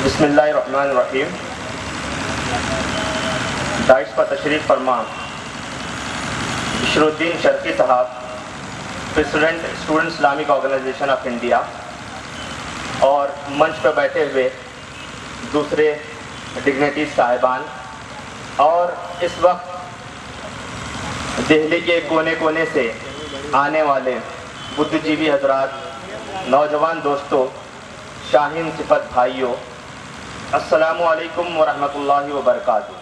بسم اللہ الرحمن الرحیم. داعش پر تشریف فرما بشر الدین شرقی صاحب، president student Islamic organisation of India, اور منچ پہ بیٹھے ہوئے دوسرے ڈگنیٹیز صاحبان، اور اس وقت دہلی کے کونے کونے سے آنے والے بدھ جیوی حضرات، نوجوان دوستوں، شاہین صفت بھائیوں، السلام علیکم ورحمۃ اللہ وبرکاتہ.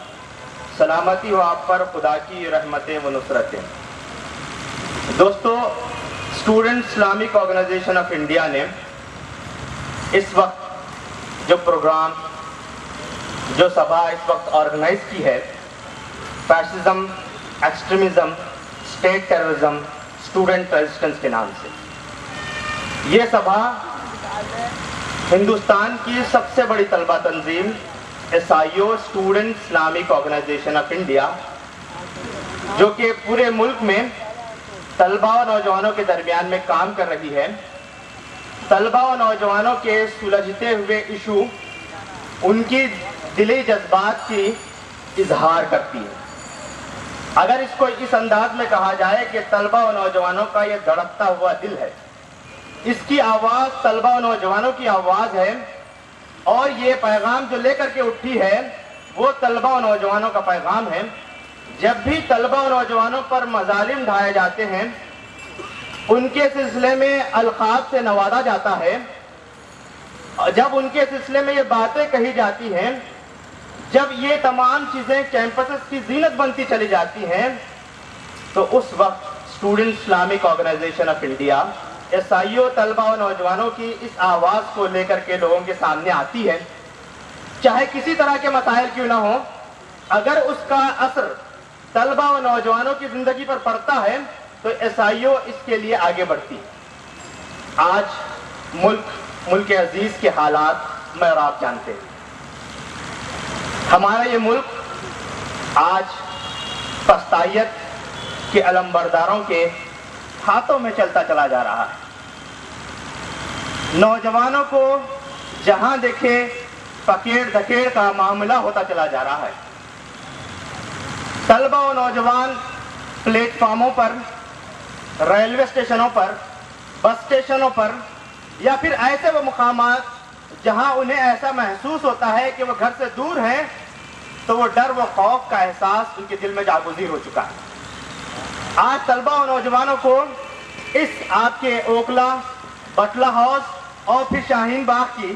سلامتی ہو آپ پر خدا کی رحمتیں و نصرتیں. دوستو، student Islamic organisation of India نے اس وقت جو پروگرام، جو سبھا اس وقت آرگنائز کی ہے، fascism, extremism, state terrorism, student resistance کے نام سے. یہ سبھا ہندوستان کی سب سے بڑی طلبہ تنظیم SIO student Islamic organisation of India, جو کہ پورے ملک میں طلبہ و نوجوانوں کے درمیان میں کام کر رہی ہے، طلبہ و نوجوانوں کے سلجھتے ہوئے ایشو، ان کی دلی جذبات کی اظہار کرتی ہے. اگر اس کو اس انداز میں کہا جائے کہ طلبہ و نوجوانوں کا یہ دھڑکتا ہوا دل ہے، اس کی آواز طلبہ و نوجوانوں کی آواز ہے، اور یہ پیغام جو لے کر کے اٹھی ہے وہ طلبہ و نوجوانوں کا پیغام ہے. جب بھی طلبہ و نوجوانوں پر مظالم ڈھائے جاتے ہیں، ان کے سلسلے میں القاب سے نوازا جاتا ہے، جب ان کے سلسلے میں یہ باتیں کہی جاتی ہیں، جب یہ تمام چیزیں کیمپسز کی زینت بنتی چلی جاتی ہیں، تو اس وقت student Islamic organisation of India SIO طلبہ و نوجوانوں کی اس آواز کو لے کر کے لوگوں کے سامنے آتی ہے. چاہے کسی طرح کے مسائل کیوں نہ ہوں، اگر اس کا اثر طلبہ و نوجوانوں کی زندگی پر پڑتا ہے تو SIO اس کے لیے آگے بڑھتی ہے. آج ملک عزیز کے حالات میں اور آپ جانتے ہیں. ہمارا یہ ملک آج پستائیت کے علمبرداروں کے ہاتھوں میں چلتا چلا جا رہا ہے. نوجوانوں کو جہاں دیکھے پکیڑ دھکیڑ کا معاملہ ہوتا چلا جا رہا ہے. طلبہ و نوجوان پلیٹ فارموں پر، ریلوے اسٹیشنوں پر، بس اسٹیشنوں پر، یا پھر ایسے وہ مقامات جہاں انہیں ایسا محسوس ہوتا ہے کہ وہ گھر سے دور ہیں، تو وہ ڈر و خوف کا احساس ان کے دل میں جاگزیر ہو چکا ہے. آج طلبہ و نوجوانوں کو اس آپ کے اوکلا، بٹلہ ہاؤس اور پھر شاہین باغ کی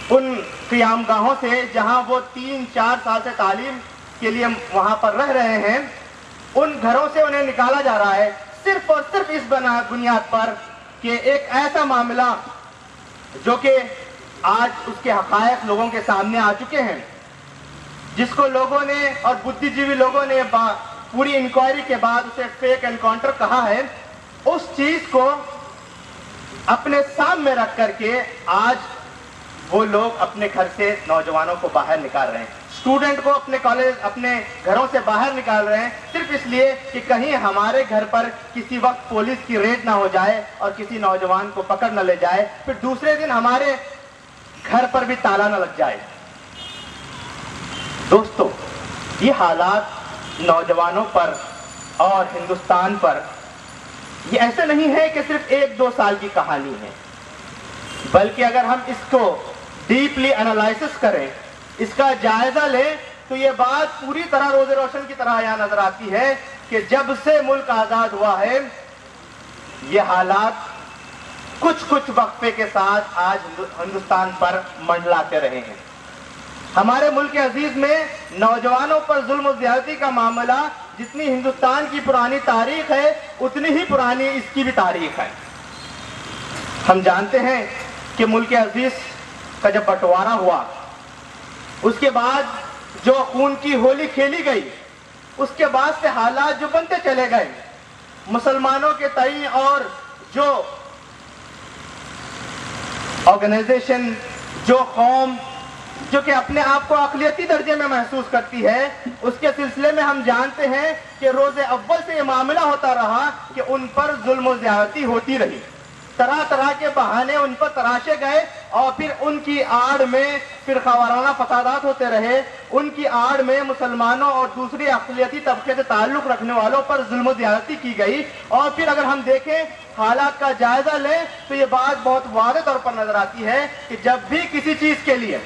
ان قیام گاہوں سے، جہاں وہ 3-4 سال سے تعلیم کے لیے وہاں پر رہ رہے ہیں، ان گھروں سے انہیں نکالا جا رہا ہے صرف اور صرف اس بنیاد پر کہ ایک ایسا معاملہ جو کہ آج اس کے حقائق لوگوں کے سامنے آ چکے ہیں، جس کو لوگوں نے اور بدھی جیوی لوگوں نے پوری انکوائری کے بعد اسے فیک انکاؤنٹر کہا ہے. اس چیز کو اپنے سامنے رکھ کر کے آج وہ لوگ اپنے گھر سے نوجوانوں کو باہر نکال رہے ہیں، اسٹوڈنٹ کو اپنے کالج، اپنے گھروں سے باہر نکال رہے ہیں، صرف اس لیے کہ کہیں ہمارے گھر پر کسی وقت پولیس کی ریڈ نہ ہو جائے اور کسی نوجوان کو پکڑ نہ لے جائے، پھر دوسرے دن ہمارے گھر پر بھی تالا نہ لگ جائے. دوستو، یہ حالات نوجوانوں پر اور ہندوستان پر یہ ایسے نہیں ہے کہ صرف 1-2 سال کی کہانی ہے، بلکہ اگر ہم اس کو ڈیپلی انالائسس کریں، اس کا جائزہ لیں، تو یہ بات پوری طرح روز روشن کی طرح یہاں نظر آتی ہے کہ جب سے ملک آزاد ہوا ہے، یہ حالات کچھ وقفے کے ساتھ آج ہندوستان پر منڈلاتے رہے ہیں. ہمارے ملک عزیز میں نوجوانوں پر ظلم و زیادتی کا معاملہ جتنی ہندوستان کی پرانی تاریخ ہے، اتنی ہی پرانی اس کی بھی تاریخ ہے. ہم جانتے ہیں کہ ملک عزیز کا جب بٹوارا ہوا، اس کے بعد جو خون کی ہولی کھیلی گئی، اس کے بعد سے حالات جو بنتے چلے گئے، مسلمانوں کے تئیں اور جو آرگنائزیشن، جو قوم جو کہ اپنے آپ کو اقلیتی درجے میں محسوس کرتی ہے، اس کے سلسلے میں ہم جانتے ہیں کہ روز اول سے یہ معاملہ ہوتا رہا کہ ان پر ظلم و زیادتی ہوتی رہی. طرح طرح کے بہانے ان پر تراشے گئے اور پھر ان کی آڑ میں فرقہ وارانہ فسادات ہوتے رہے، ان کی آڑ میں مسلمانوں اور دوسری اقلیتی طبقے سے تعلق رکھنے والوں پر ظلم و زیادتی کی گئی۔ اور پھر اگر ہم دیکھیں حالات کا جائزہ لیں تو یہ بات بہت واضح طور پر نظر آتی ہے کہ جب بھی کسی چیز کے لیے،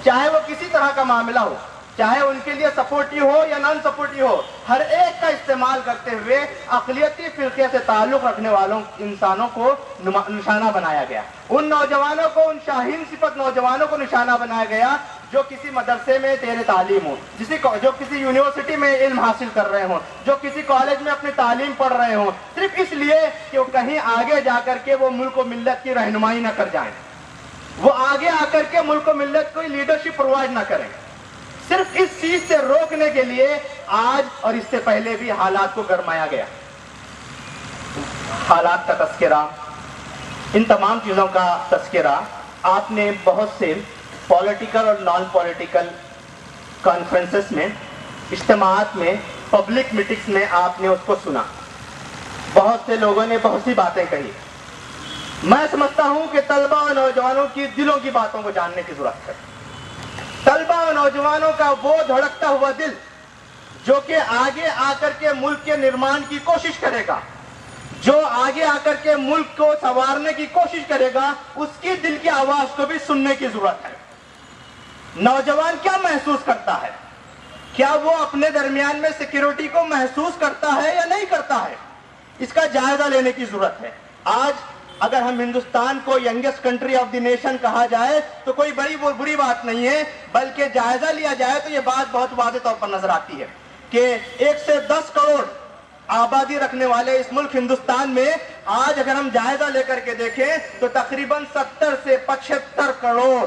چاہے وہ کسی طرح کا معاملہ ہو، چاہے ان کے لیے سپورٹیو ہو یا نان سپورٹیو ہو، ہر ایک کا استعمال کرتے ہوئے اقلیتی فرقے سے تعلق رکھنے والوں انسانوں کو نشانہ بنایا گیا۔ ان نوجوانوں کو، ان شاہین صفت نوجوانوں کو نشانہ بنایا گیا جو کسی مدرسے میں زیر تعلیم ہوں، جو کسی یونیورسٹی میں علم حاصل کر رہے ہوں، جو کسی کالج میں اپنی تعلیم پڑھ رہے ہوں، صرف اس لیے کہ وہ کہیں آگے جا کر کے وہ ملک و ملت کی رہنمائی نہ کر جائیں، وہ آگے آ کر کے ملک و ملت کو لیڈرشپ پرووائڈ نہ کریں۔ صرف اس چیز سے روکنے کے لیے آج اور اس سے پہلے بھی حالات کو گرمایا گیا۔ حالات کا تذکرہ، ان تمام چیزوں کا تذکرہ آپ نے بہت سے پولیٹیکل اور نان پولیٹیکل کانفرنسز میں، اجتماعات میں، پبلک میٹنگز میں آپ نے اس کو سنا۔ بہت سے لوگوں نے بہت سی باتیں کہی۔ میں سمجھتا ہوں کہ طلبہ اور نوجوانوں کی دلوں کی باتوں کو جاننے کی ضرورت ہے۔ طلبہ اور نوجوانوں کا وہ دھڑکتا ہوا دل جو کہ آگے آ کر کے ملک کے نرمان کی کوشش کرے گا، جو آگے آ کر کے ملک کو سنوارنے کی کوشش کرے گا، اس کی دل کی آواز کو بھی سننے کی ضرورت ہے۔ نوجوان کیا محسوس کرتا ہے؟ کیا وہ اپنے درمیان میں سیکیورٹی کو محسوس کرتا ہے یا نہیں کرتا ہے؟ اس کا جائزہ لینے کی ضرورت ہے۔ آج اگر ہم ہندوستان کو youngest country of the nation کہا جائے تو کوئی بری بات نہیں ہے، بلکہ جائزہ لیا جائے تو یہ بات بہت واضح طور پر نظر آتی ہے کہ 1 سے 10 کروڑ آبادی رکھنے والے اس ملک ہندوستان میں آج اگر ہم جائزہ لے کر کے دیکھیں تو تقریباً 70 سے 75 کروڑ